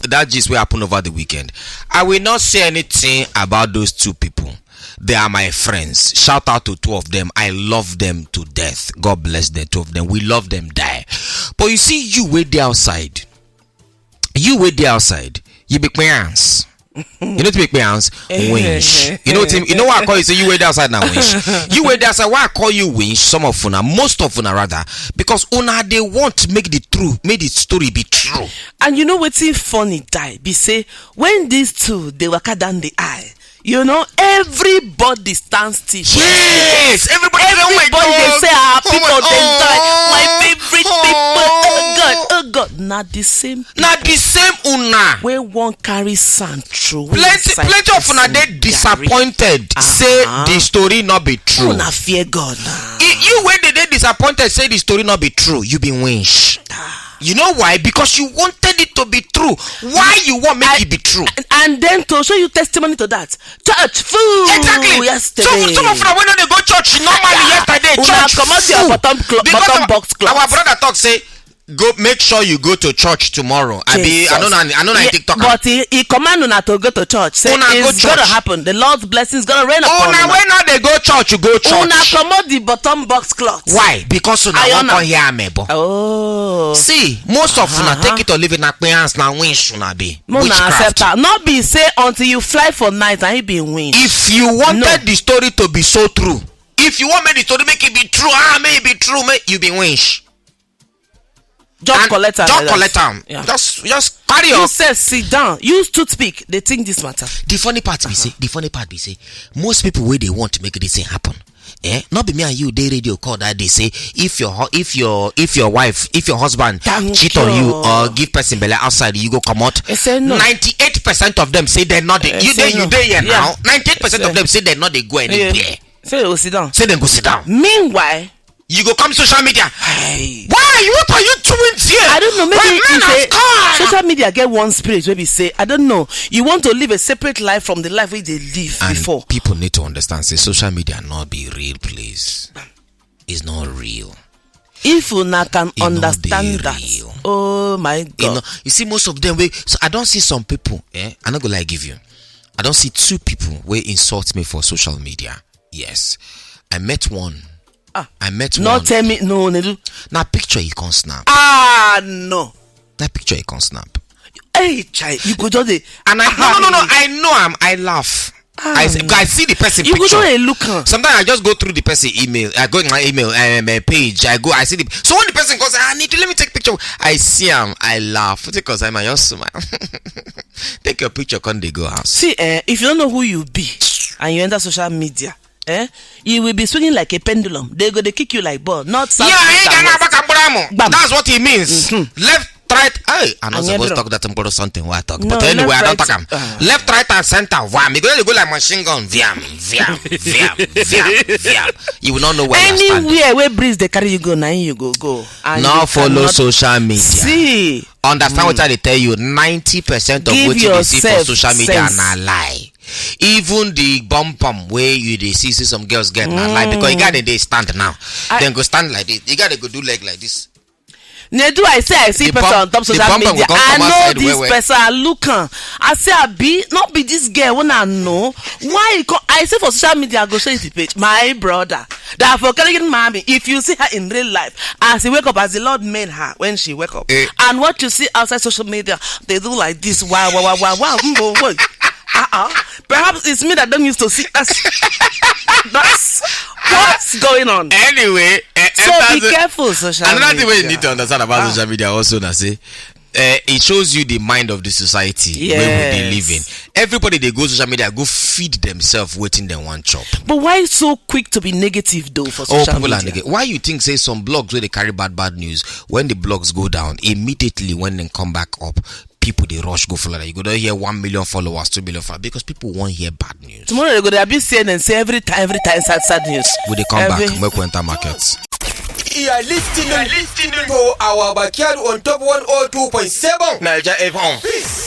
that gist will happen over the weekend. I will not say anything about those two people. They are my friends. Shout out to two of them. I love them to death. God bless the two of them. We love them die. But you see, you wait there outside. You wait there outside. You be hands. You know to make me hands winch. You know what I call you? Say you wait there outside now winch. You wait there outside. Why I call you winch? Some of una, most of una rather, because una they want to make the story be true. And you know what's funny? Die be say when these two they walk down the aisle. You know, everybody stands still. Yes, everybody they say, people they die. My favorite people. Oh God. Not the same. Not the same una. We won't carry sand through. Plenty of una they disappointed. Say the story not be true. Una fear God. You when they disappointed say the story not be true. You be winch. You know why? Because you wanted it to be true. Why you want make it be true? And then to show you testimony to that. Church food. Exactly. Yesterday. Some of us when they go church normally yesterday. Church come out your bottom box club. Our brother talk say go make sure you go to church tomorrow. I don't know TikTok. But he command una to go to church. Say it's gonna happen. The Lord's blessings gonna rain upon you. When now they go church, you go church. Una come out the bottom box cloth. Why? Because una won't come here amebo. Oh. See, most of una take it or leave it na hands na winch una be. Mona accept that. Not be say until you fly for night and he be winch. If you wanted the story to be so true, if you want me the story make it be true, may it be true, you be winch. Just collect them. Yeah. Just carry on. You said sit down. Use toothpick. They think this matter. The funny part be say, most people where they want to make this thing happen. Not be me and you. They radio call that they say if your husband cheat on you or give person belly outside, you go come out. 98% of them say they're not. You there here now. 98% of them say they're not. They go anywhere. Say they go sit down. Say they go sit down. Meanwhile. You go come social media. Hey. Why? What are you doing here? I don't know. Maybe you say social media get one spirit. Maybe say I don't know. You want to live a separate life from the life where they live before. People need to understand. Say social media not be real, please. It's not real. If you can understand that, oh my God! You see, most of them. So I don't see some people. I'm not gonna give you. I don't see two people where insult me for social media. Yes, I met one. Not tell me no, Nedu. Now picture you can't snap. No. That picture you can't snap. Hey, child, you go just and I know I laugh. I see the person you picture. You go look. Sometimes I just go through the person email. I go in my email page. I see the. So when the person goes, I need to let me take picture. I see him. I laugh because I'm just smile. Take your picture, can they go house? See, if you don't know who you be and you enter social media. You will be swinging like a pendulum. They kick you like ball. Not that's what he means. Left, right. I'm not supposed to talk that I'm something why I talk. But anyway, I don't talk him. Left, right, and center. Wham. Because you go like machine gun. Viam. You will not know where you stand. Anywhere where breeze they carry you go, now you go. Now follow social media. See. Understand what I tell you. 90% of what you see for social media are a lie. Even the bum where you they see some girls get not lie because you gotta they stand now. Then go stand like this. You gotta go do leg like this. Nedu, I see person on top social media. I know this person. I look. I say I not be this girl when I know why. I say for social media I go show you the page. My brother, that for carrying mommy. If you see her in real life, as she wake up, as the Lord made her when she wake up, and what you see outside social media, they do like this. Wow. Perhaps it's me that don't used to see. That's what's going on. Anyway, so be careful, social media. Another thing you need to understand about social media also, I say, it shows you the mind of the society where they live in. Everybody they go to social media go feed themselves waiting them one chop. But why so quick to be negative though for social media? Are negative. Why you think say some blogs where they carry bad news when the blogs go down immediately when they come back up? People they rush go follow that. You go to hear 1 million followers, 2 million followers because people want hear bad news. Tomorrow they go to be saying and say every time sad news. Will they come back? Make enter markets. You are listening to our backyard on top 102.7 Naija FM. Peace.